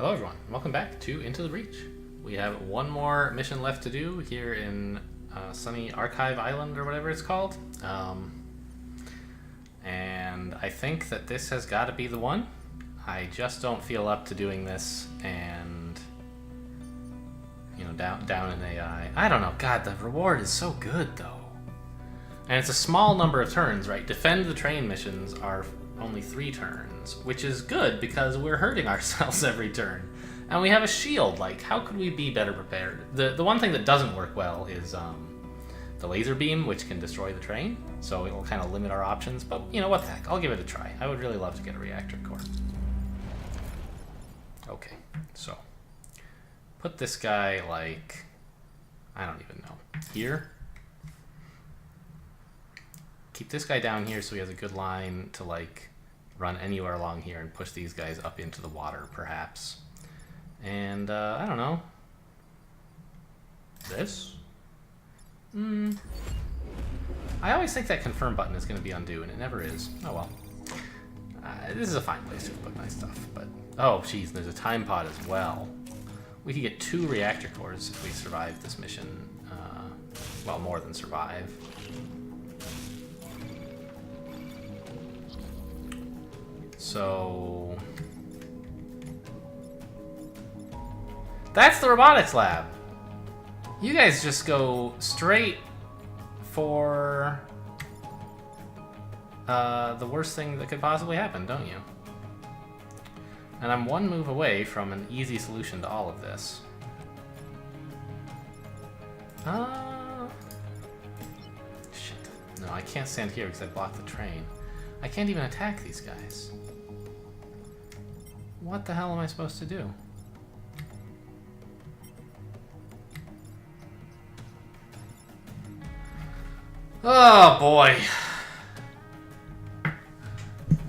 Hello everyone, welcome back to Into the Breach. We have one more mission left to do here in sunny Archive Island or whatever it's called. And I think that this has got to be the one. I just don't feel up to doing this and, you know, down in AI. I don't know, God, the reward is so good though. And it's a small number of turns, right? Defend the train missions are only 3 turns, which is good because we're hurting ourselves every turn. And we have a shield, like, how could we be better prepared? The one thing that doesn't work well is the laser beam, which can destroy the train, so it will kind of limit our options, but you know, what the heck, I'll give it a try. I would really love to get a reactor core. Okay, so, put this guy, like, I don't even know, here? Keep this guy down here so he has a good line to, like, run anywhere along here and push these guys up into the water, perhaps. And, I don't know. This? I always think that confirm button is going to be undue, and it never is. Oh well. This is a fine place to put my stuff, but... Oh, jeez, there's a time pod as well. We could get 2 reactor cores if we survive this mission. Well, more than survive. So... That's the robotics lab! You guys just go straight for the worst thing that could possibly happen, don't you? And I'm one move away from an easy solution to all of this. Shit. No, I can't stand here because I blocked the train. I can't even attack these guys. What the hell am I supposed to do? Oh boy.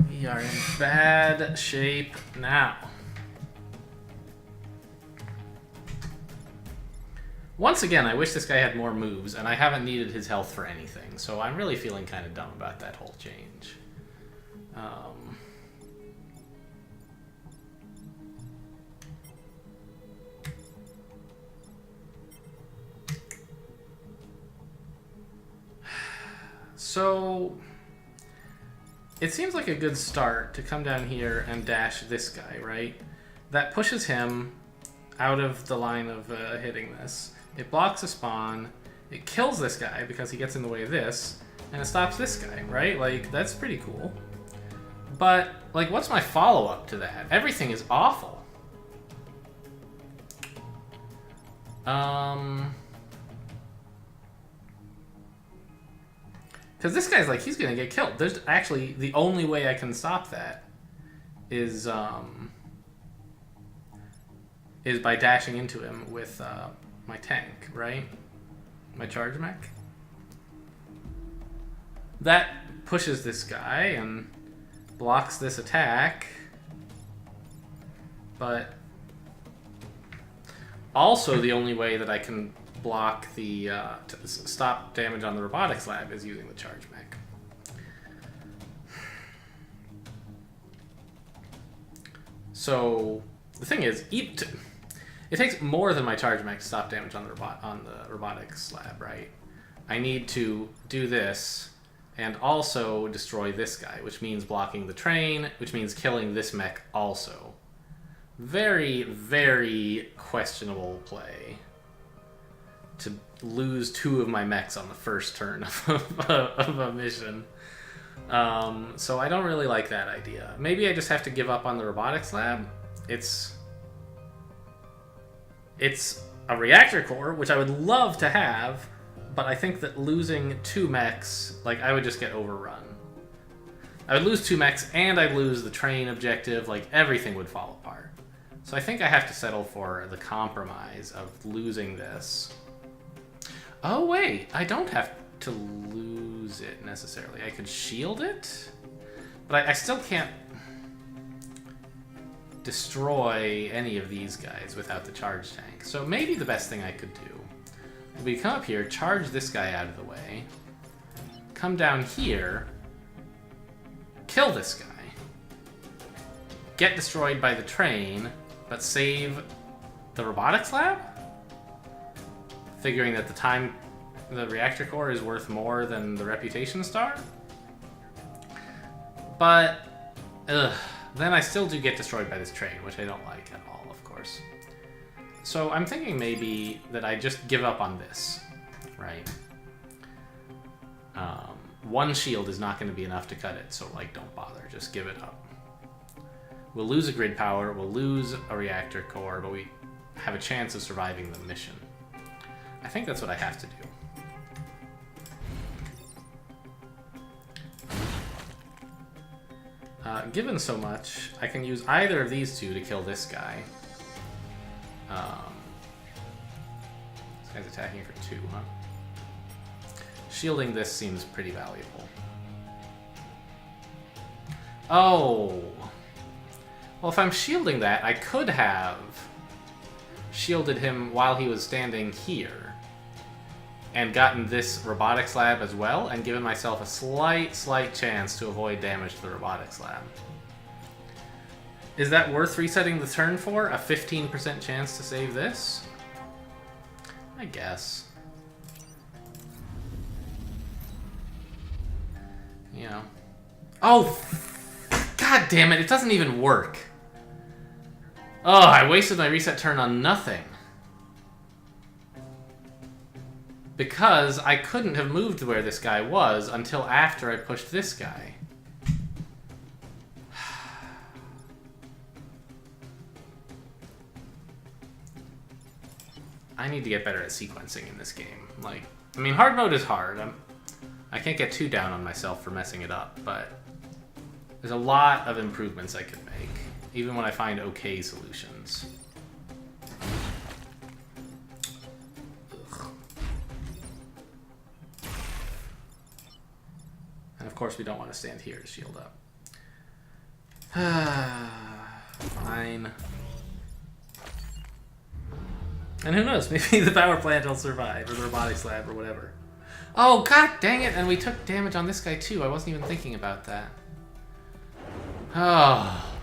We are in bad shape now. Once again, I wish this guy had more moves, and I haven't needed his health for anything, so I'm really feeling kind of dumb about that whole change. So, it seems like a good start to come down here and dash this guy, right? That pushes him out of the line of hitting this. It blocks a spawn, it kills this guy because he gets in the way of this, and it stops this guy, right? Like, that's pretty cool. But, like, what's my follow-up to that? Everything is awful. Because this guy's like, he's gonna get killed. There's actually, the only way I can stop that is by dashing into him with my tank, right? My charge mech. That pushes this guy and blocks this attack. But also the only way that I can block the to stop damage on the robotics lab is using the charge mech. So the thing is, it takes more than my charge mech to stop damage on the robotics lab, right? I need to do this and also destroy this guy, which means blocking the train, which means killing this mech also. Very, very questionable play to lose 2 of my mechs on the first turn of a mission. So I don't really like that idea. Maybe I just have to give up on the robotics lab. It's a reactor core, which I would love to have, but I think that losing 2 mechs, like, I would just get overrun. I would lose 2 mechs, and I'd lose the train objective, like, everything would fall apart. So I think I have to settle for the compromise of losing this. Oh wait, I don't have to lose it necessarily. I could shield it, but I still can't destroy any of these guys without the charge tank. So maybe the best thing I could do would be come up here, charge this guy out of the way, come down here, kill this guy, get destroyed by the train, but save the robotics lab? Figuring that the reactor core is worth more than the reputation star? But, then I still do get destroyed by this train, which I don't like at all, of course. So I'm thinking maybe that I just give up on this, right? One shield is not going to be enough to cut it, so like, don't bother, just give it up. We'll lose a grid power, we'll lose a reactor core, but we have a chance of surviving the mission. I think that's what I have to do. Given so much, I can use either of these two to kill this guy. This guy's attacking for 2, huh? Shielding this seems pretty valuable. Oh! Well, if I'm shielding that, I could have shielded him while he was standing here and gotten this robotics lab as well and given myself a slight chance to avoid damage to the robotics lab. Is that worth resetting the turn for? A 15% chance to save this? I guess. You know. Oh! God damn it, it doesn't even work. Oh, I wasted my reset turn on nothing. Because I couldn't have moved where this guy was until after I pushed this guy. I need to get better at sequencing in this game. Like, I mean, hard mode is hard. I can't get too down on myself for messing it up, but there's a lot of improvements I could make, even when I find okay solutions. And of course we don't want to stand here to shield up. Fine. And who knows, maybe the power plant will survive, or the robotics lab, or whatever. Oh, god dang it, and we took damage on this guy too. I wasn't even thinking about that. Oh,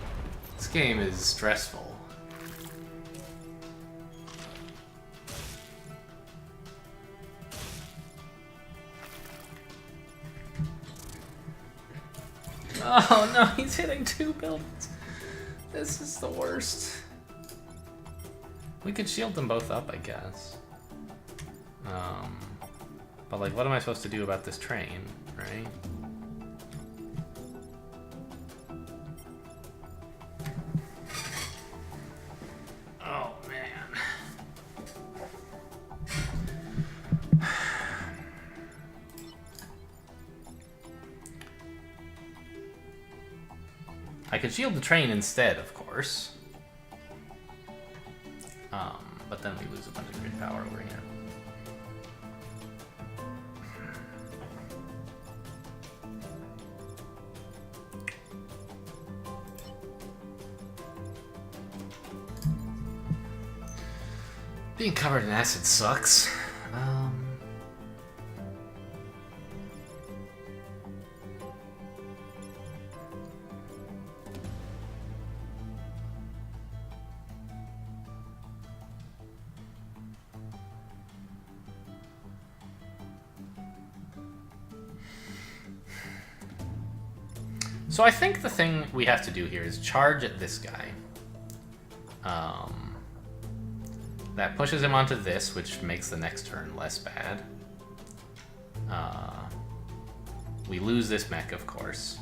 this game is stressful. Oh no, he's hitting 2 buildings. This is the worst. We could shield them both up, I guess. But like, what am I supposed to do about this train, right? Oh, man. I could shield the train instead, of course. But then we lose a bunch of grid power over here. Being covered in acid sucks. So I think the thing we have to do here is charge at this guy. That pushes him onto this, which makes the next turn less bad. We lose this mech, of course.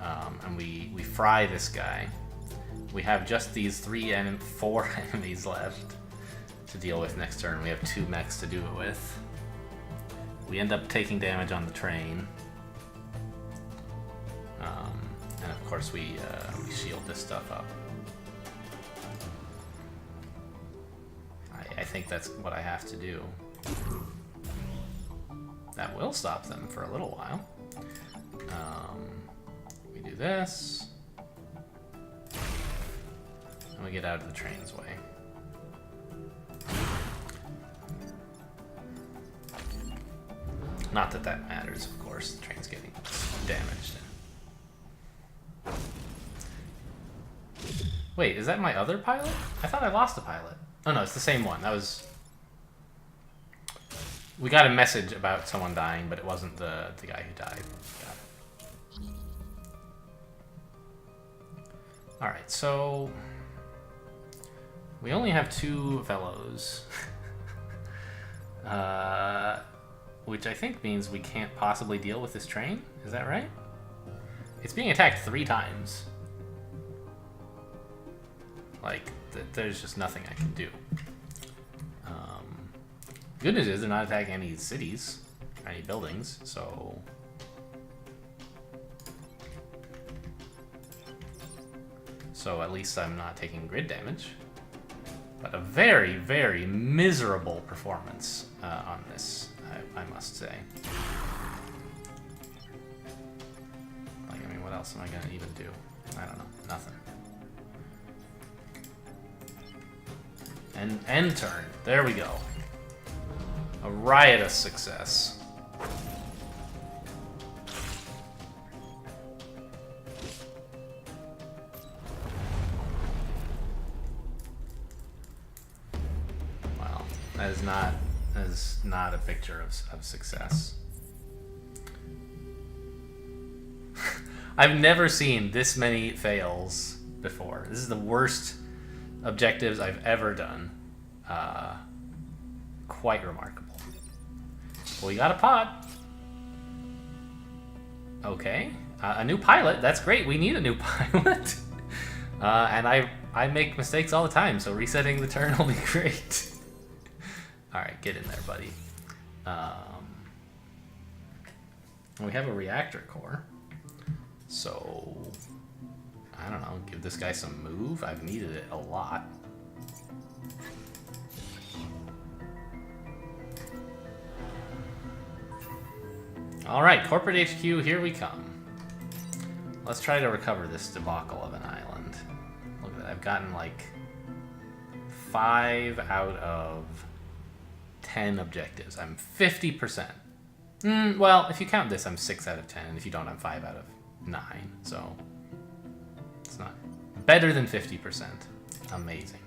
And we fry this guy. We have just these 4 enemies left to deal with next turn. We have 2 mechs to do it with. We end up taking damage on the train. And of course we shield this stuff up. I think that's what I have to do. That will stop them for a little while. We do this. And we get out of the train's way. Not that that matters, of course. The train's getting damaged. Wait, is that my other pilot? I thought I lost a pilot. Oh no, it's the same one. That was... We got a message about someone dying, but it wasn't the guy who died. Alright, so... We only have 2 fellows. Which I think means we can't possibly deal with this train. Is that right? It's being attacked 3 times. Like, there's just nothing I can do. Good news is they're not attacking any cities or any buildings, so... So at least I'm not taking grid damage. But a very, very miserable performance on this, I must say. Like, I mean, what else am I gonna even do? I don't know. Nothing. And end turn. There we go. A riotous success. Well, that is not a picture of success. I've never seen this many fails before. This is the worst objectives I've ever done. Quite remarkable. Well, we got a pod. Okay. A new pilot. That's great. We need a new pilot. And I make mistakes all the time, so resetting the turn will be great. Alright, get in there, buddy. We have a reactor core. So, I don't know, give this guy some move. I've needed it a lot. Alright, corporate HQ, here we come. Let's try to recover this debacle of an island. Look at that, I've gotten like 5 out of 10 objectives. I'm 50%. Well, if you count this, I'm 6 out of 10, and if you don't, I'm 5 out of 9, so it's not better than 50%. Amazing.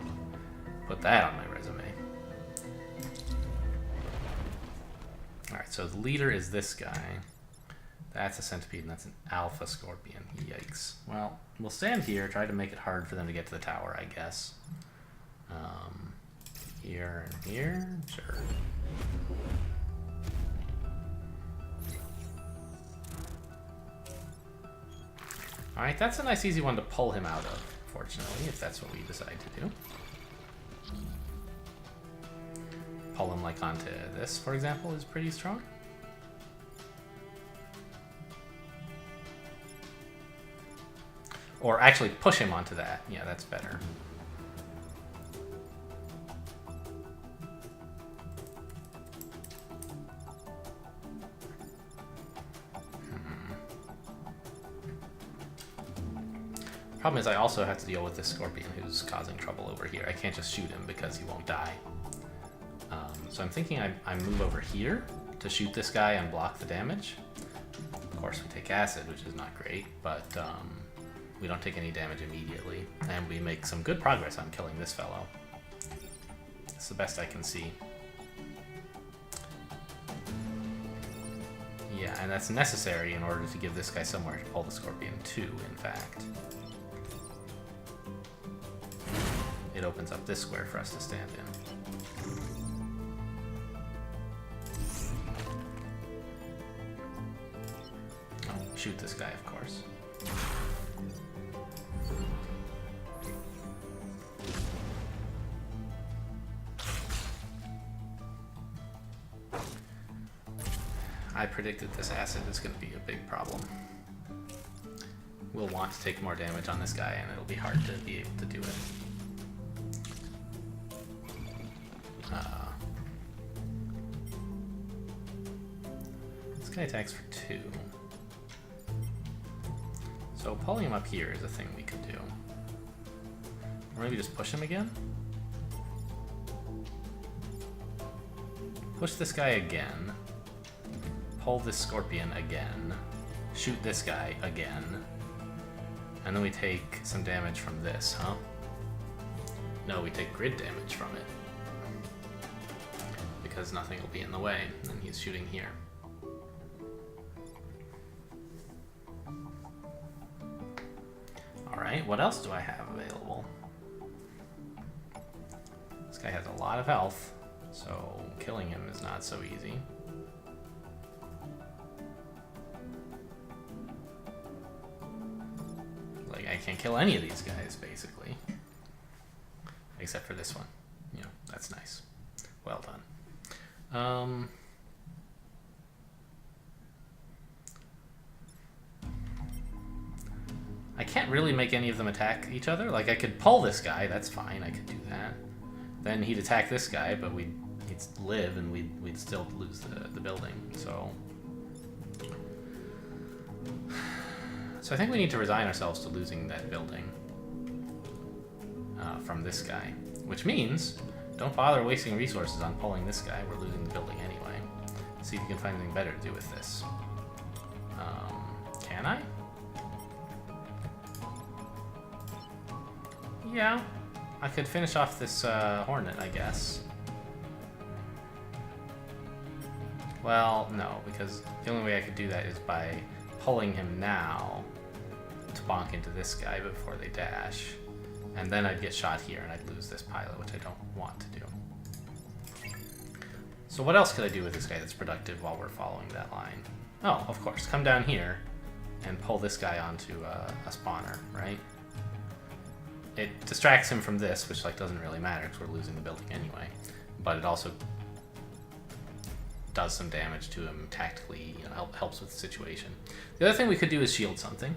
Put that on my resume. Alright, so the leader is this guy. That's a centipede, and that's an alpha scorpion. Yikes. Well, we'll stand here, try to make it hard for them to get to the tower, I guess. Here and here? Sure. Alright, that's a nice easy one to pull him out of, fortunately, if that's what we decide to do. Pull him like onto this, for example, is pretty strong. Or actually push him onto that. Yeah, that's better. Problem is I also have to deal with this scorpion who's causing trouble over here. I can't just shoot him because he won't die. So I'm thinking I move over here to shoot this guy and block the damage. Of course we take acid, which is not great, but we don't take any damage immediately. And we make some good progress on killing this fellow. It's the best I can see. Yeah, and that's necessary in order to give this guy somewhere to pull the scorpion to, in fact. It opens up this square for us to stand in. Oh, shoot this guy, of course. I predicted this acid is going to be a big problem. We'll want to take more damage on this guy, and it'll be hard to be able to do it. This guy attacks for 2. So pulling him up here is a thing we could do. Or maybe just push him again? Push this guy again. Pull this scorpion again. Shoot this guy again. And then we take some damage from this, huh? No, we take grid damage from it. Because nothing will be in the way, and he's shooting here. Alright, what else do I have available? This guy has a lot of health, so killing him is not so easy. Like, I can't kill any of these guys, basically. Except for this one. You know, that's nice. Well done. I can't really make any of them attack each other. Like, I could pull this guy, that's fine, I could do that. Then he'd attack this guy, but he'd live and we'd still lose the building, so... So I think we need to resign ourselves to losing that building from this guy. Which means, don't bother wasting resources on pulling this guy, we're losing the building anyway. See if you can find anything better to do with this. Can I? Yeah, I could finish off this Hornet, I guess. Well, no, because the only way I could do that is by pulling him now to bonk into this guy before they dash. And then I'd get shot here and I'd lose this pilot, which I don't want to do. So what else could I do with this guy that's productive while we're following that line? Oh, of course, come down here and pull this guy onto a spawner, right? It distracts him from this, which like doesn't really matter because we're losing the building anyway. But it also does some damage to him tactically, you know, helps with the situation. The other thing we could do is shield something.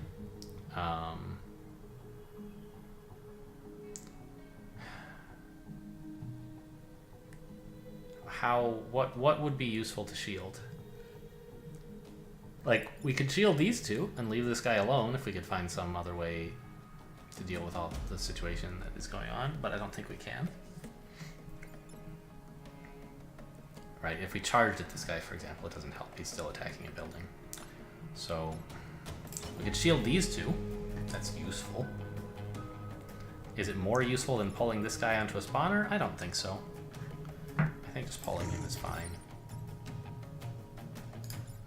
What would be useful to shield? Like, we could shield these two and leave this guy alone if we could find some other way to deal with all the situation that is going on, but I don't think we can. Right, if we charged at this guy, for example, it doesn't help. He's still attacking a building. So, we could shield these two. That's useful. Is it more useful than pulling this guy onto a spawner? I don't think so. I think just pulling him is fine.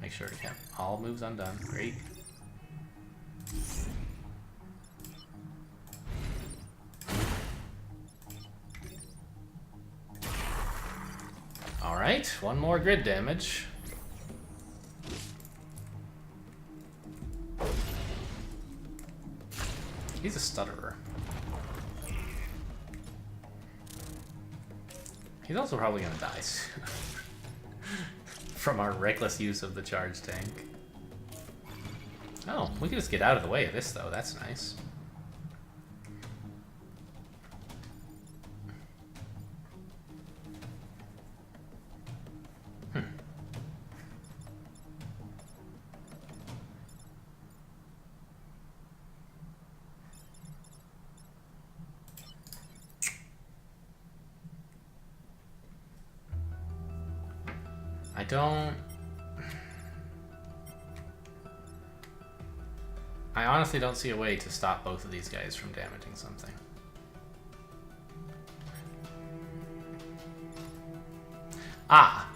Make sure to keep all moves undone. Great. Alright, one more grid damage. He's a stutterer. He's also probably gonna die soon. From our reckless use of the charge tank. Oh, we can just get out of the way of this though, that's nice. I honestly don't see a way to stop both of these guys from damaging something. Ah!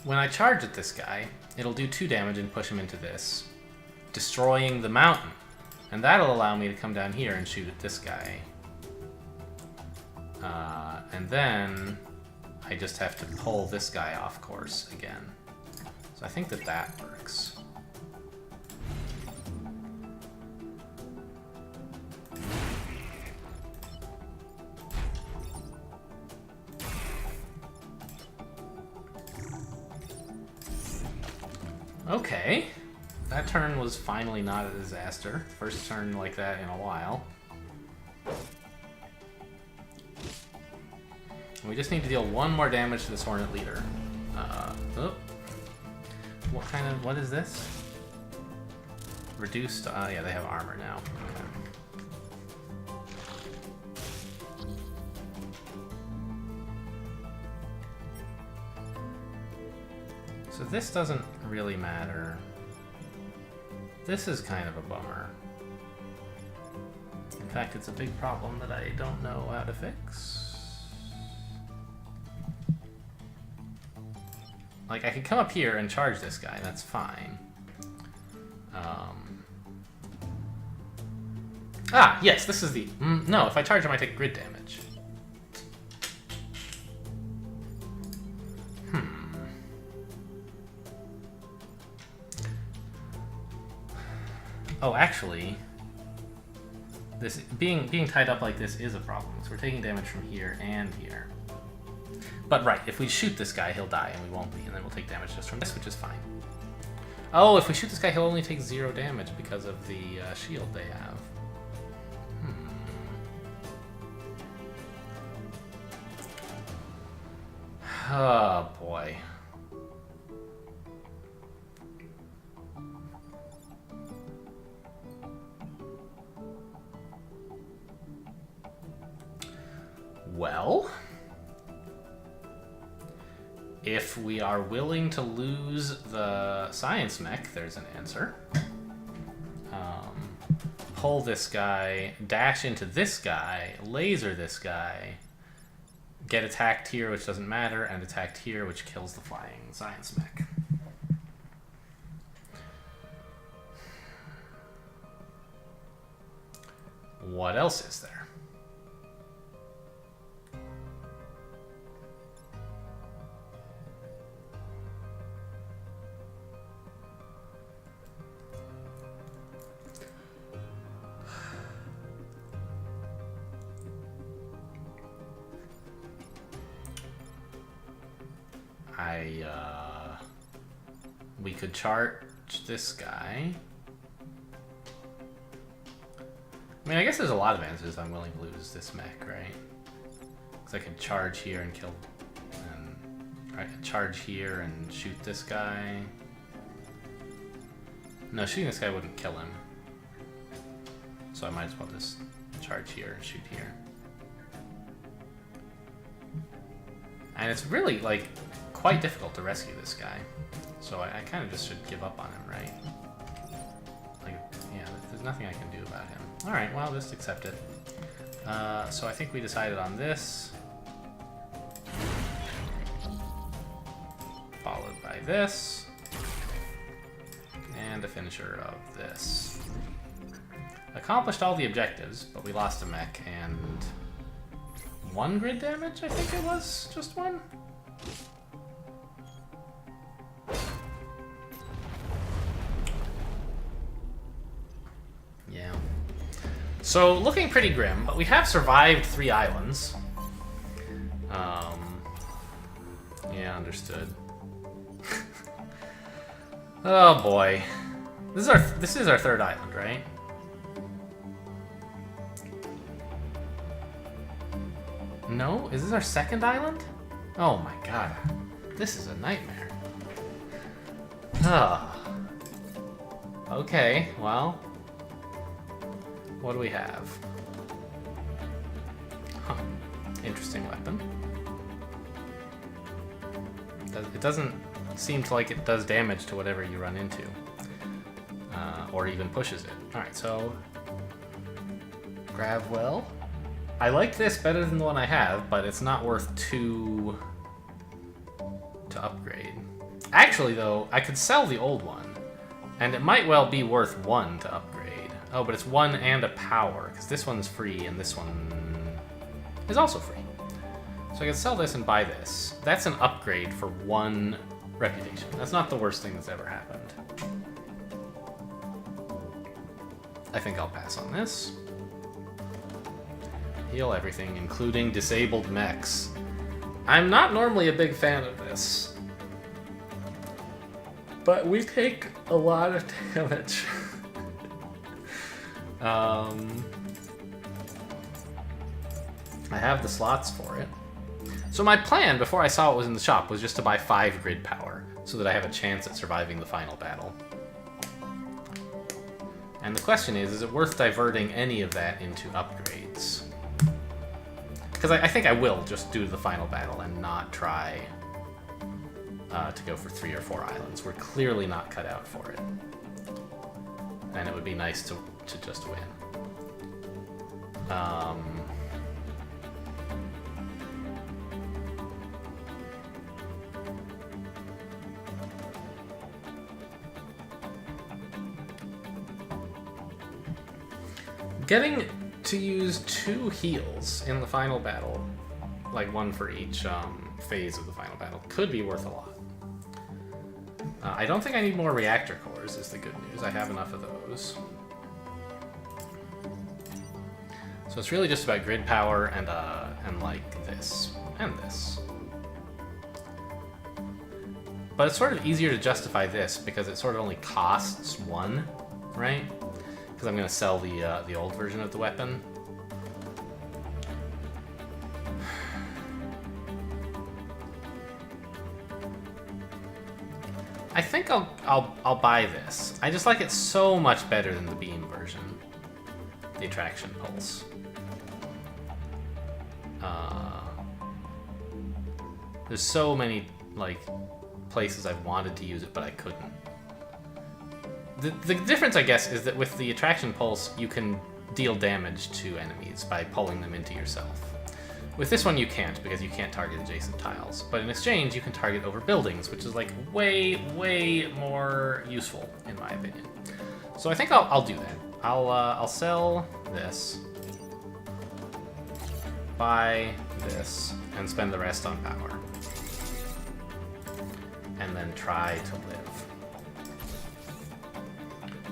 When I charge at this guy, it'll do 2 damage and push him into this, destroying the mountain. And that'll allow me to come down here and shoot at this guy. And then I just have to pull this guy off course again. So I think that that works. Okay. That turn was finally not a disaster. First turn like that in a while. We just need to deal 1 more damage to this Hornet leader. Oh. What is this? Reduced, yeah, they have armor now. Okay. So this doesn't really matter. This is kind of a bummer. In fact, it's a big problem that I don't know how to fix. Like, I could come up here and charge this guy, that's fine. Yes, this is the... no, if I charge him, I take grid damage. Oh, actually... This being tied up like this is a problem, so we're taking damage from here and here. But right, if we shoot this guy, he'll die, and we won't be, and then we'll take damage just from this, which is fine. Oh, if we shoot this guy, he'll only take 0 damage because of the shield they have. Oh, boy. Well, if we are willing to lose the science mech, there's an answer. Pull this guy, dash into this guy, laser this guy, get attacked here, which doesn't matter, and attacked here, which kills the flying science mech. What else is there? We could charge this guy. I mean, I guess there's a lot of answers I'm willing to lose this mech, right? Because I could charge here and kill... and right, charge here and shoot this guy. No, shooting this guy wouldn't kill him. So I might as well just charge here and shoot here. And it's really, like, quite difficult to rescue this guy. So I kind of just should give up on him, right? Like, yeah, there's nothing I can do about him. Alright, well, just accept it. So I think we decided on this. Followed by this. And a finisher of this. Accomplished all the objectives, but we lost a mech and... 1 grid damage, I think it was? Just 1? Yeah. So, looking pretty grim, but we have survived 3 islands. Yeah, understood. Oh boy. This is our 3rd island, right? No? Is this our 2nd island? Oh my god. This is a nightmare. Okay, well. What do we have? Huh. Interesting weapon. It doesn't seem like it does damage to whatever you run into. Or even pushes it. Alright, so... Gravwell. I like this better than the one I have, but it's not worth 2 to upgrade. Actually, though, I could sell the old one, and it might well be worth 1 to upgrade. Oh, but it's 1 and a power, because this one's free, and this one is also free. So I can sell this and buy this. That's an upgrade for 1 reputation. That's not the worst thing that's ever happened. I think I'll pass on this. Heal everything, including disabled mechs. I'm not normally a big fan of this, but we take a lot of damage. I have the slots for it. So my plan, before I saw what was in the shop, was just to buy 5 grid power, so that I have a chance at surviving the final battle. And the question is it worth diverting any of that into upgrades? Because I think I will just do the final battle and not try to go for 3 or 4 islands. We're clearly not cut out for it. And it would be nice to just win. Getting to use 2 heals in the final battle, like one for each phase of the final battle, could be worth a lot. I don't think I need more reactor cores, is the good news. I have enough of those. So it's really just about grid power and like this and this. But it's sort of easier to justify this because it sort of only costs 1, right? Because I'm going to sell the old version of the weapon. I think I'll buy this. I just like it so much better than the beam version, the attraction pulse. There's so many like places I've wanted to use it, but I couldn't. The difference, I guess, is that with the attraction pulse, you can deal damage to enemies by pulling them into yourself. With this one, you can't, because you can't target adjacent tiles. But in exchange, you can target over buildings, which is like way, way more useful, in my opinion. So I think I'll do that. I'll sell this, buy this, and spend the rest on power. And then try to live.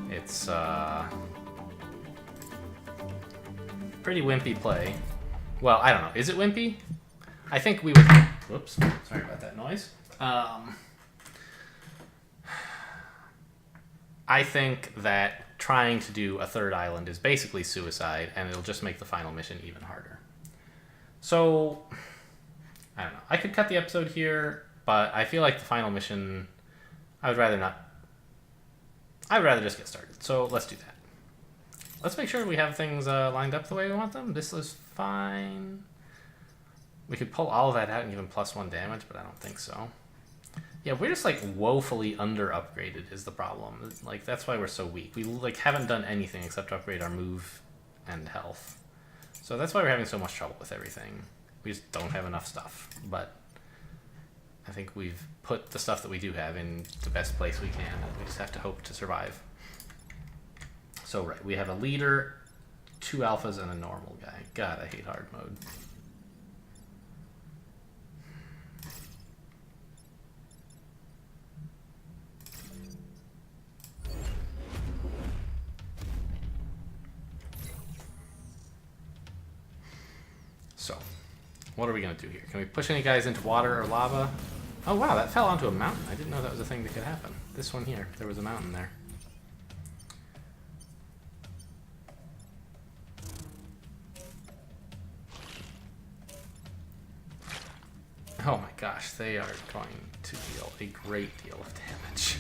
It's pretty wimpy play. Well, I don't know. Is it wimpy? I think we would... Whoops. Sorry about that noise. I think that trying to do a 3rd island is basically suicide, and it'll just make the final mission even harder. So, I don't know. I could cut the episode here, but I feel like the final mission... I would rather not... I'd rather just get started. So, let's do that. Let's make sure we have things lined up the way we want them. This is fine. We could pull all of that out and give him +1 damage, but I don't think so. Yeah, we're just like woefully under-upgraded is the problem. Like, that's why we're so weak. We like haven't done anything except upgrade our move and health. So that's why we're having so much trouble with everything. We just don't have enough stuff. But I think we've put the stuff that we do have in the best place we can. We just have to hope to survive. So, right, we have a leader, 2 alphas, and a normal guy. God, I hate hard mode. So, what are we going to do here? Can we push any guys into water or lava? Oh, wow, that fell onto a mountain. I didn't know that was a thing that could happen. This one here, there was a mountain there. Oh my gosh, they are going to deal a great deal of damage.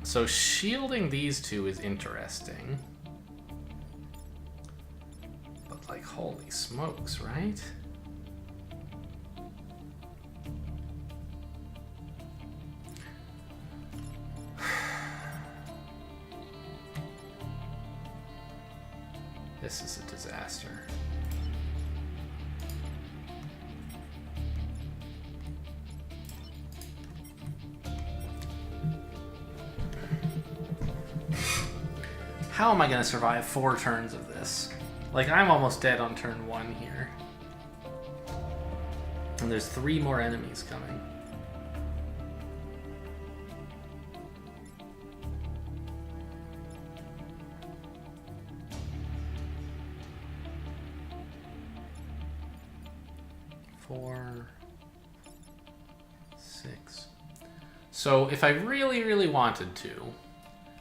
So shielding these 2 is interesting. But like, holy smokes, right? This is a disaster. How am I going to survive 4 turns of this? Like, I'm almost dead on turn 1 here. And there's 3 more enemies coming. Four, 6. So if I really, really wanted to,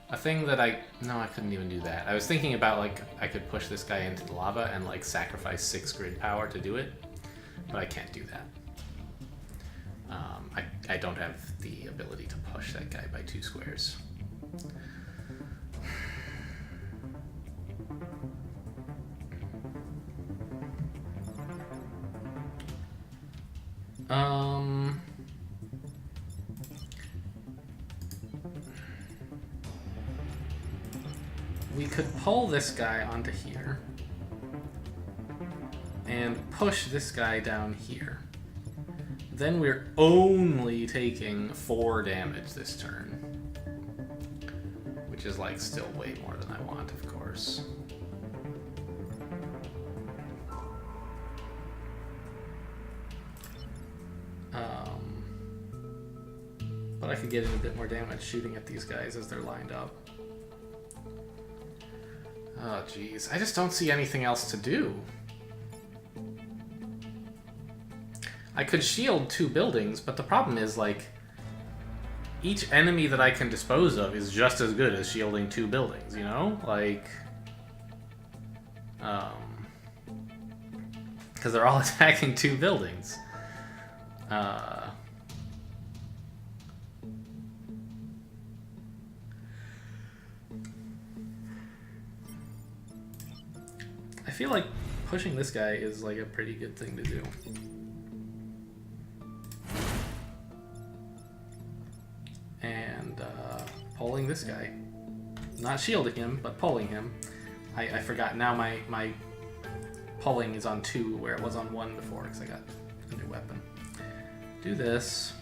a thing that no, I couldn't even do that. I was thinking about, like, I could push this guy into the lava and, like, sacrifice 6 grid power to do it, but I can't do that. I don't have the ability to push that guy by 2 squares. We we could pull this guy onto here and push this guy down here. Then we're only taking 4 damage this turn, which is like still way more than I want, of course. But I could get in a bit more damage shooting at these guys as they're lined up. Oh, jeez. I just don't see anything else to do. I could shield 2 buildings, but the problem is, like, each enemy that I can dispose of is just as good as shielding 2 buildings, you know? Like, because they're all attacking 2 buildings. I feel like pushing this guy is like a pretty good thing to do. And pulling this guy. Not shielding him, but pulling him. I forgot, now my pulling is on 2 where it was on 1 before because I got a new weapon. Do this.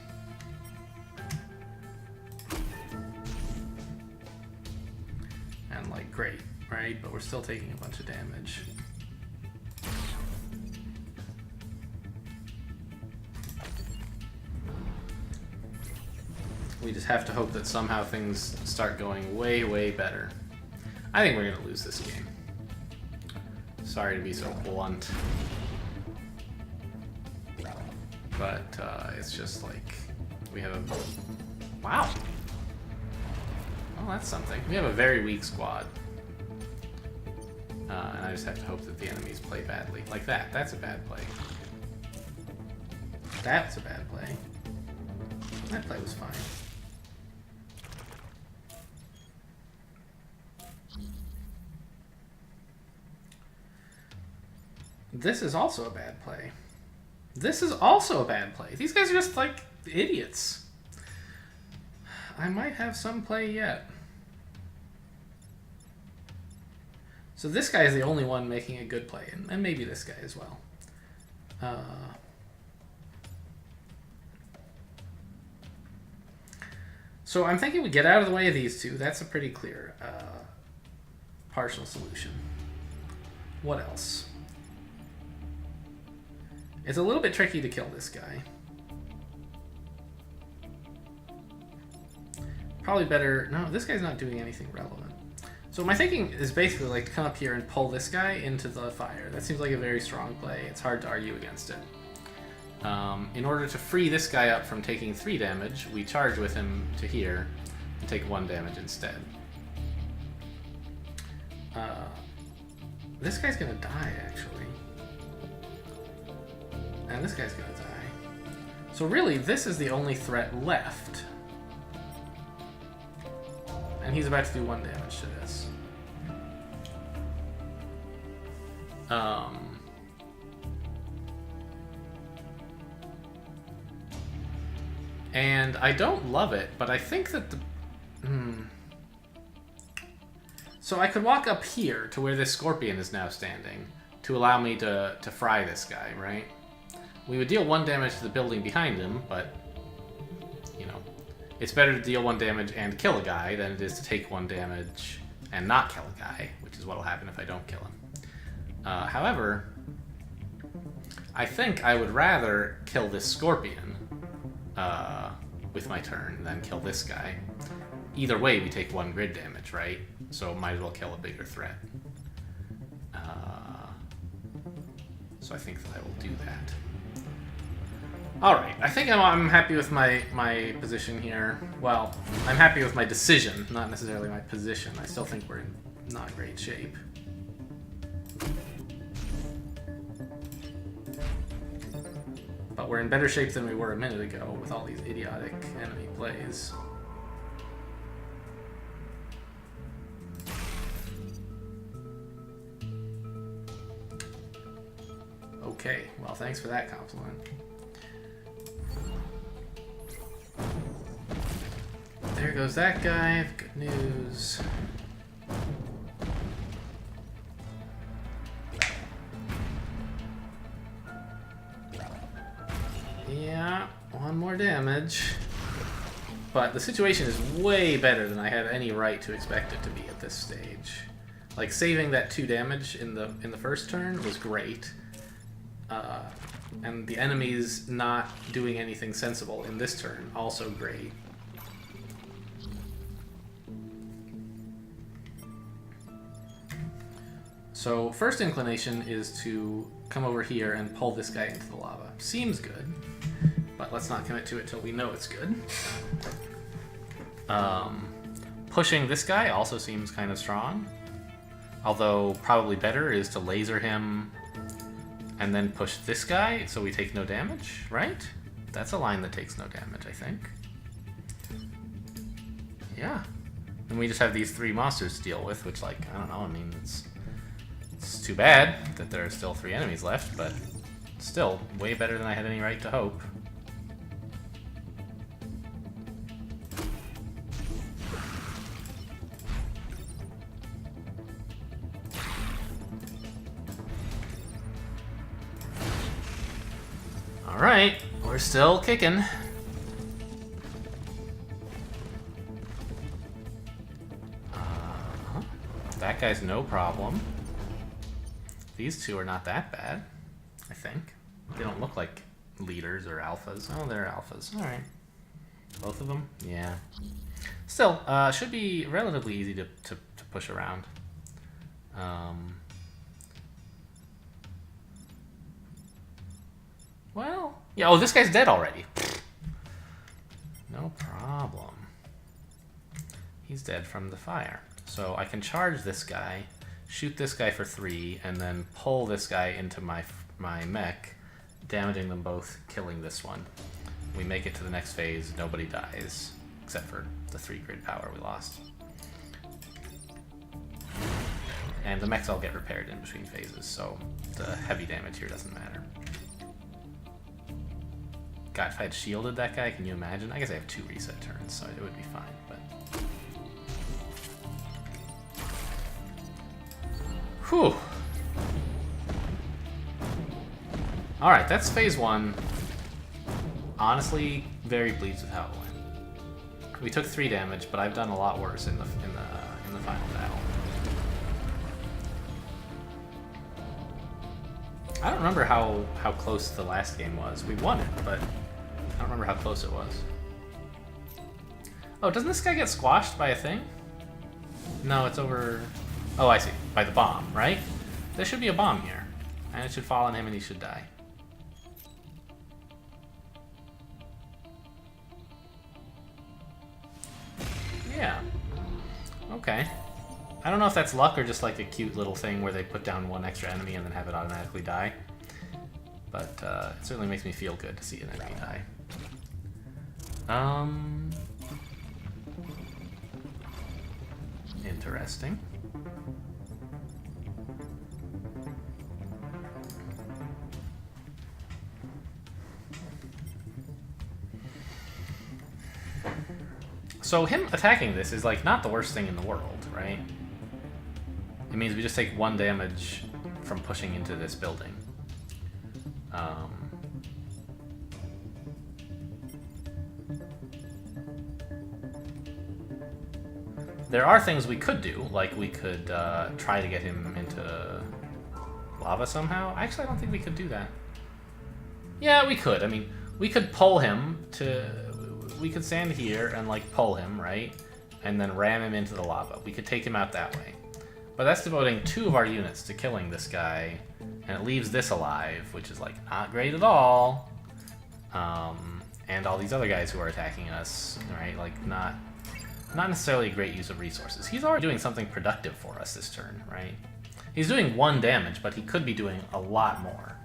And like, great, right? But we're still taking a bunch of damage. We just have to hope that somehow things start going way, way better. I think we're gonna lose this game. Sorry to be so blunt. But it's just like, we have a... Wow! Well, that's something. We have a very weak squad. And I just have to hope that the enemies play badly. Like that. That's a bad play. That's a bad play. That play was fine. This is also a bad play. This is also a bad play. These guys are just, like, idiots. I might have some play yet. So this guy is the only one making a good play, and maybe this guy as well. So I'm thinking we get out of the way of these 2. That's a pretty clear partial solution. What else? It's a little bit tricky to kill this guy. Probably better... No, this guy's not doing anything relevant. So my thinking is basically like to come up here and pull this guy into the fire. That seems like a very strong play. It's hard to argue against it. In order to free this guy up from taking 3 damage, we charge with him to here and take 1 damage instead. This guy's gonna die, actually. And this guy's gonna die. So really, this is the only threat left. And he's about to do 1 damage to this. And I don't love it, but I think that the... So I could walk up here to where this scorpion is now standing to allow me to fry this guy, right? We would deal 1 damage to the building behind him, but, you know, it's better to deal 1 damage and kill a guy than it is to take 1 damage and not kill a guy, which is what will happen if I don't kill him. However, I think I would rather kill this scorpion with my turn than kill this guy. Either way, we take 1 grid damage, right? So might as well kill a bigger threat. So I think that I will do that. Alright, I think I'm happy with my position here. Well, I'm happy with my decision, not necessarily my position. I still think we're in not great shape. But we're in better shape than we were a minute ago with all these idiotic enemy plays. Okay, well, thanks for that compliment. There goes that guy. Good news. Yeah, one more damage. But the situation is way better than I had any right to expect it to be at this stage. Like, saving that 2 damage in the first turn was great. And the enemies not doing anything sensible in this turn, also great. So, first inclination is to come over here and pull this guy into the lava. Seems good, but let's not commit to it till we know it's good. Pushing this guy also seems kind of strong. Although, probably better is to laser him and then push this guy so we take no damage, right? That's a line that takes no damage, I think. Yeah. And we just have these 3 monsters to deal with, which, like, I don't know, I mean, it's too bad that there are still 3 enemies left, but still, way better than I had any right to hope. Alright, we're still kicking. That guy's no problem. These 2 are not that bad, I think. They don't look like leaders or alphas. Oh, they're alphas. Alright. Both of them? Yeah. Still, should be relatively easy to push around. Well, yeah, oh, this guy's dead already. No problem. He's dead from the fire. So I can charge this guy, shoot this guy for 3, and then pull this guy into my mech, damaging them both, killing this one. We make it to the next phase, nobody dies, except for the 3 grid power we lost. And the mechs all get repaired in between phases, so the heavy damage here doesn't matter. God, if I had shielded that guy, can you imagine? I guess I have 2 reset turns, so it would be fine, but... Whew! Alright, that's phase 1. Honestly, very pleased with how it went. We took 3 damage, but I've done a lot worse in the final battle. I don't remember how close the last game was. We won it, but I don't remember how close it was. Oh, doesn't this guy get squashed by a thing? No, it's over... Oh, I see. By the bomb, right? There should be a bomb here. And it should fall on him and he should die. Yeah. Okay. I don't know if that's luck or just like a cute little thing where they put down 1 extra enemy and then have it automatically die. But it certainly makes me feel good to see an enemy die. Interesting. So him attacking this is like not the worst thing in the world, right? It means we just take 1 damage from pushing into this building. There are things we could do, like we could try to get him into lava somehow. Actually, I don't think we could do that. Yeah, we could. I mean, we could pull him to... We could stand here and, like, pull him, right? And then ram him into the lava. We could take him out that way. But that's devoting 2 of our units to killing this guy, and it leaves this alive, which is, like, not great at all. And all these other guys who are attacking us, right? Like, not necessarily a great use of resources. He's already doing something productive for us this turn, right? He's doing 1 damage, but he could be doing a lot more.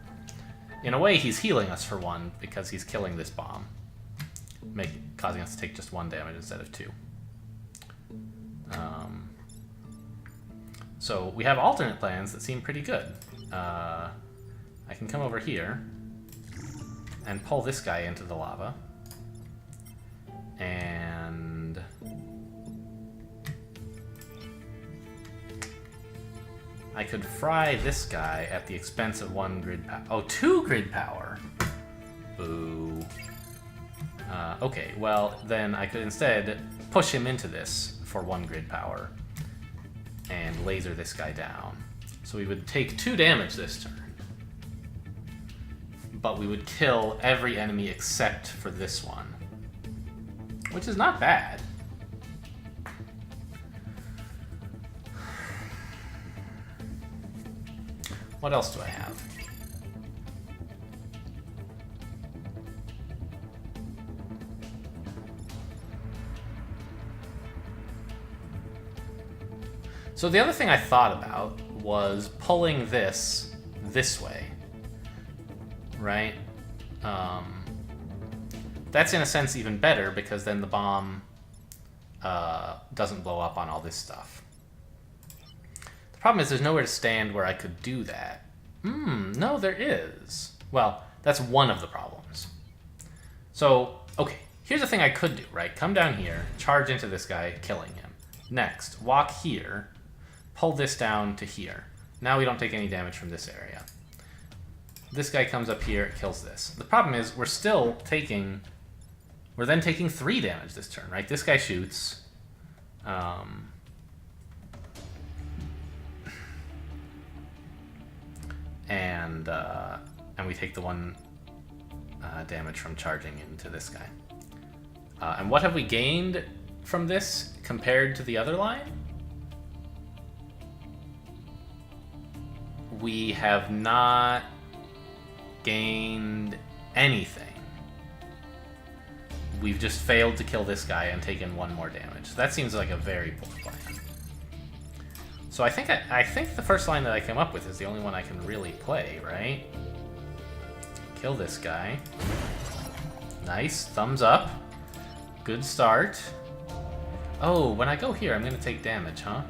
In a way, he's healing us for 1 because he's killing this bomb, causing us to take just 1 damage instead of 2. So we have alternate plans that seem pretty good. I can come over here and pull this guy into the lava. And... I could fry this guy at the expense of 1 grid power. Oh, 2 grid power! Boo. Okay, well, then I could instead push him into this for 1 grid power and laser this guy down. So we would take 2 damage this turn. But we would kill every enemy except for this one. Which is not bad. What else do I have? So the other thing I thought about was pulling this way, right? That's in a sense even better because then the bomb doesn't blow up on all this stuff. The problem is there's nowhere to stand where I could do that. No, there is. Well, that's one of the problems. So, okay, here's the thing I could do, right? Come down here, charge into this guy, killing him. Next, walk here, pull this down to here. Now we don't take any damage from this area. This guy comes up here, it kills this. The problem is we're still taking... We're then taking 3 damage this turn, right? This guy shoots. And we take the 1 damage from charging into this guy. And what have we gained from this compared to the other line? We have not gained anything. We've just failed to kill this guy and taken 1 more damage. So that seems like a very poor plan. So I think the first line that I came up with is the only one I can really play, right? Kill this guy. Nice, thumbs up. Good start. Oh, when I go here, I'm gonna take damage, huh?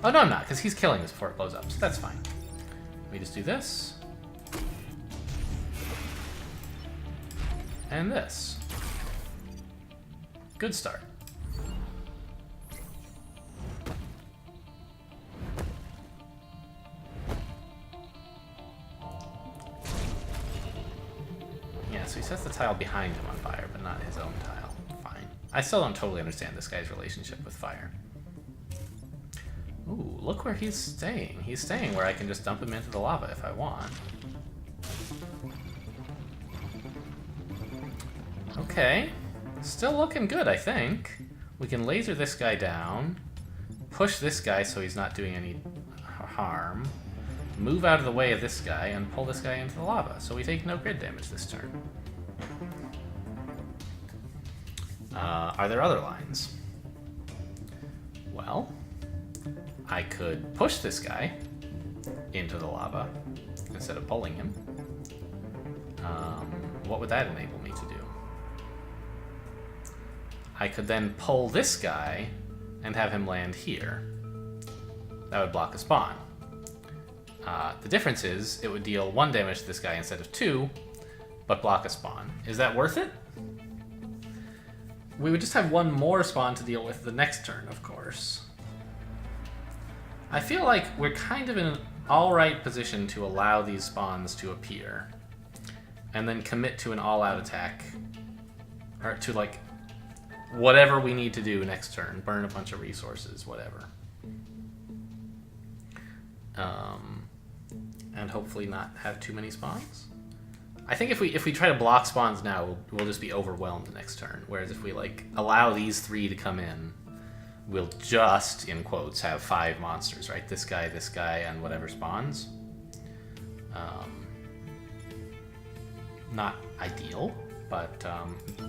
Oh, no, I'm not, because he's killing this before it blows up, so that's fine. We just do this. And this. Good start. Yeah, so he sets the tile behind him on fire, but not his own tile. Fine. I still don't totally understand this guy's relationship with fire. Ooh, look where he's staying. He's staying where I can just dump him into the lava if I want. Okay. Still looking good, I think. We can laser this guy down, push this guy so he's not doing any harm, move out of the way of this guy, and pull this guy into the lava. So we take no grid damage this turn. Are there other lines? Well, I could push this guy into the lava instead of pulling him. What would that enable me to do? I could then pull this guy and have him land here. That would block a spawn. The difference is it would deal 1 damage to this guy instead of 2, but block a spawn. Is that worth it? We would just have 1 more spawn to deal with the next turn, of course. I feel like we're kind of in an alright position to allow these spawns to appear, and then commit to an all-out attack, or to, like, whatever we need to do next turn. Burn a bunch of resources, whatever. And hopefully not have too many spawns. I think if we try to block spawns now, we'll just be overwhelmed next turn. Whereas if we, like, allow these 3 to come in, we'll just, in quotes, have 5 monsters, right? This guy, and whatever spawns. Not ideal, but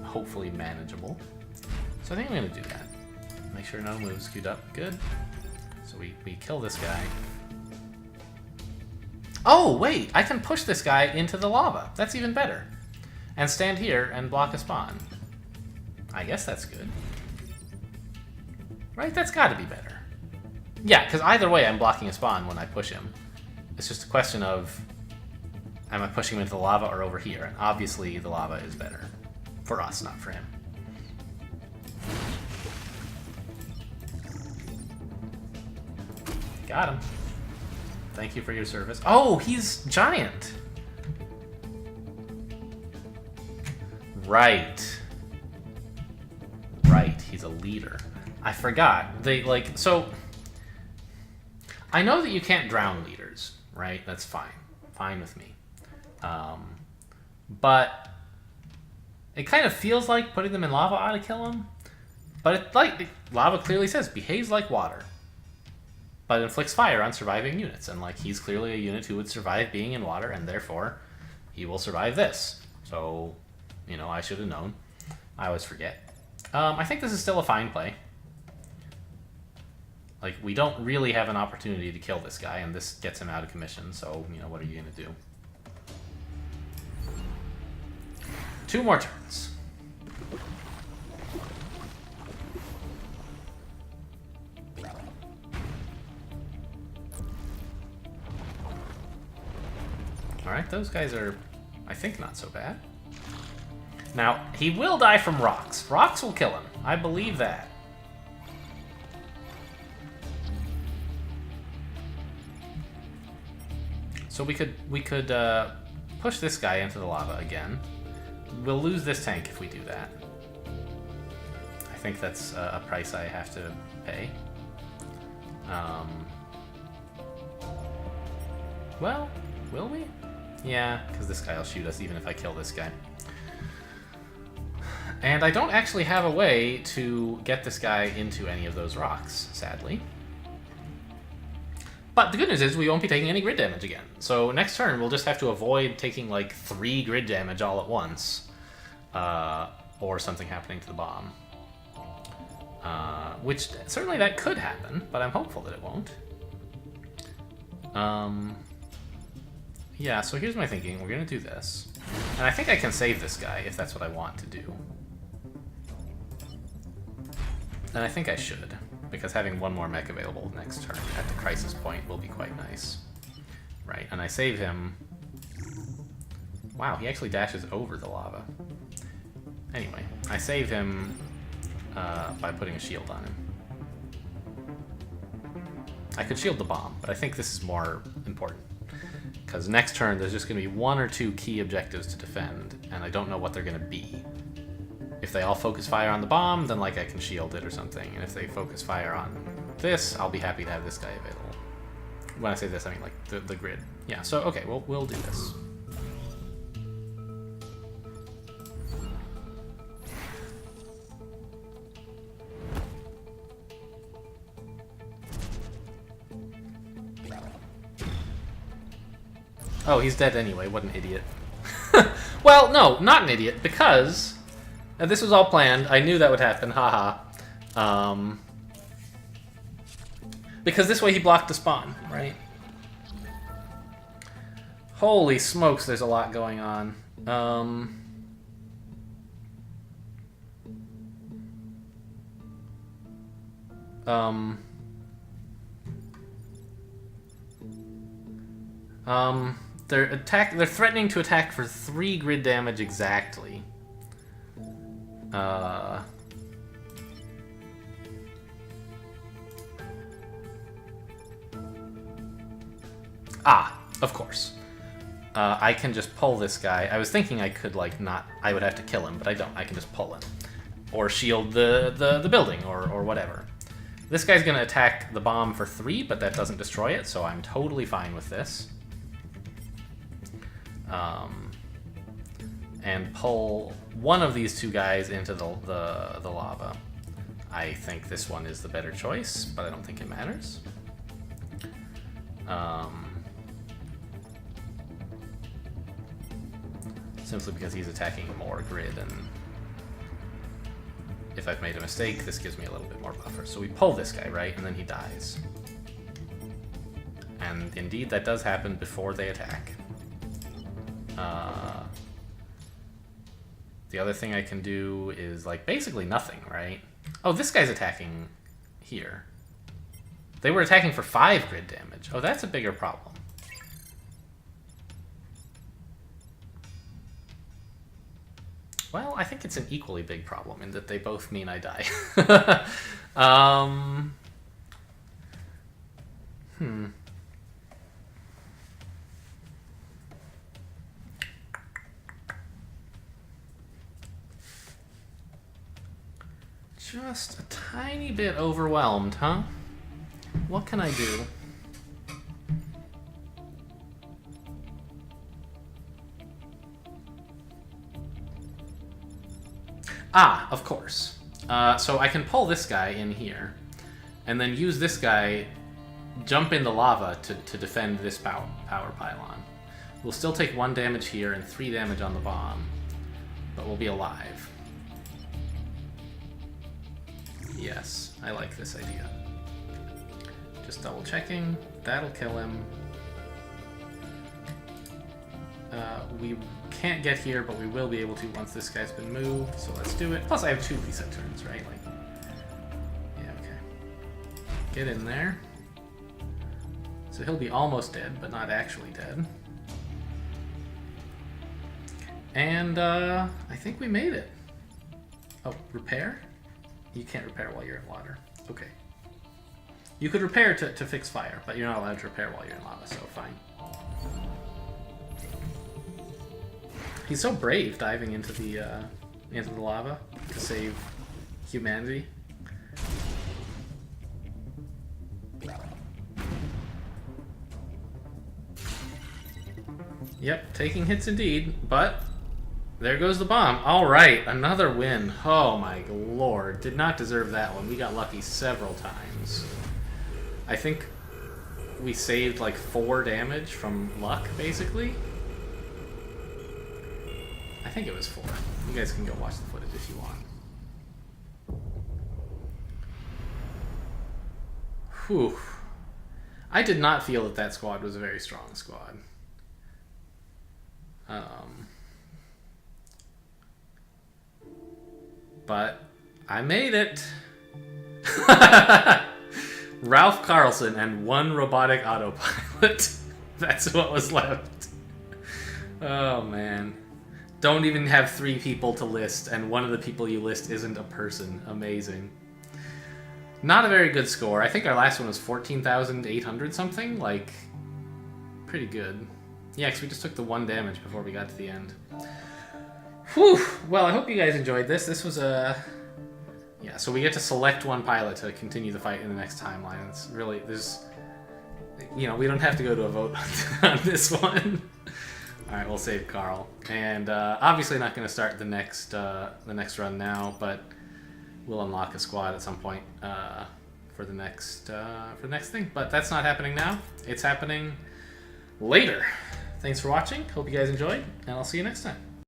hopefully manageable. So I think I'm going to do that. Make sure no moves queued up. Good. So we kill this guy. Oh, wait! I can push this guy into the lava. That's even better. And stand here and block a spawn. I guess that's good. Right? That's got to be better. Yeah, because either way I'm blocking a spawn when I push him. It's just a question of, am I pushing him into the lava or over here? And obviously the lava is better. For us, not for him. Got him. Thank you for your service. Oh, he's giant. Right. Right, he's a leader. I forgot. They, like, so... I know that you can't drown leaders, right? That's fine. Fine with me. But it kind of feels like putting them in lava ought to kill them. But it, like, lava clearly says, behaves like water. But inflicts fire on surviving units. And, like, he's clearly a unit who would survive being in water, and therefore he will survive this. So, you know, I should have known. I always forget. I think this is still a fine play. Like, we don't really have an opportunity to kill this guy, and this gets him out of commission, so, you know, what are you going to do? 2 more turns. Alright, those guys are, I think, not so bad. Now, he will die from rocks. Rocks will kill him. I believe that. So we could push this guy into the lava again. We'll lose this tank if we do that. I think that's a price I have to pay. Well, will we? Yeah, because this guy will shoot us even if I kill this guy. And I don't actually have a way to get this guy into any of those rocks, sadly. But the good news is we won't be taking any grid damage again. So next turn we'll just have to avoid taking like 3 grid damage all at once. Or something happening to the bomb. Which certainly that could happen, but I'm hopeful that it won't. Yeah, so here's my thinking. We're going to do this. And I think I can save this guy if that's what I want to do. And I think I should, because having 1 more mech available next turn at the crisis point will be quite nice. Right, and I save him... Wow, he actually dashes over the lava. Anyway, I save him by putting a shield on him. I could shield the bomb, but I think this is more important. Because next turn there's just going to be 1 or 2 key objectives to defend, and I don't know what they're going to be. If they all focus fire on the bomb, then like I can shield it or something. And if they focus fire on this, I'll be happy to have this guy available. When I say this, I mean like the grid. Yeah, so okay, we'll do this. Oh, he's dead anyway, what an idiot. Well, no, not an idiot, because... And this was all planned. I knew that would happen. Haha. Because this way he blocked the spawn, right? Holy smokes, there's a lot going on. They're threatening to attack for 3 grid damage exactly. Of course. I can just pull this guy. I was thinking I could, like, not... I would have to kill him, but I don't. I can just pull him. Or shield the building, or whatever. This guy's gonna attack the bomb for 3, but that doesn't destroy it, so I'm totally fine with this. And pull one of these 2 guys into the lava. I think this one is the better choice, but I don't think it matters. Simply because he's attacking more grid, and if I've made a mistake, this gives me a little bit more buffer. So we pull this guy, right? And then he dies. And indeed, that does happen before they attack. The other thing I can do is, like, basically nothing, right? Oh, this guy's attacking here. They were attacking for 5 grid damage. Oh, that's a bigger problem. Well, I think it's an equally big problem in that they both mean I die. Just a tiny bit overwhelmed, huh? What can I do? Ah, of course. So I can pull this guy in here, and then use this guy, jump into lava to defend this power pylon. We'll still take 1 damage here and 3 damage on the bomb, but we'll be alive. Yes, I like this idea. Just double checking. That'll kill him. We can't get here, but we will be able to once this guy's been moved, so let's do it. Plus I have 2 reset turns, right? Like, yeah, okay. Get in there. So he'll be almost dead, but not actually dead. And I think we made it. Oh, repair? You can't repair while you're in water. Okay. You could repair to fix fire, but you're not allowed to repair while you're in lava, so fine. He's so brave diving into the lava to save humanity. Yep, taking hits indeed, but there goes the bomb. All right, another win. Oh my lord, did not deserve that one. We got lucky several times. I think we saved like 4 damage from luck, basically. I think it was 4. You guys can go watch the footage if you want. Whew. I did not feel that that squad was a very strong squad. But I made it. Ralph Carlson and 1 robotic autopilot. That's what was left. Oh man. Don't even have 3 people to list, and one of the people you list isn't a person. Amazing. Not a very good score. I think our last one was 14,800 something. Like, pretty good. Yeah, because we just took the 1 damage before we got to the end. Whew! Well, I hope you guys enjoyed this. This was a... Yeah, so we get to select 1 pilot to continue the fight in the next timeline. It's really... There's... You know, we don't have to go to a vote on this one. Alright, we'll save Carl. And obviously not going to start the next run now, but we'll unlock a squad at some point for the next thing. But that's not happening now. It's happening later. Thanks for watching. Hope you guys enjoyed, and I'll see you next time.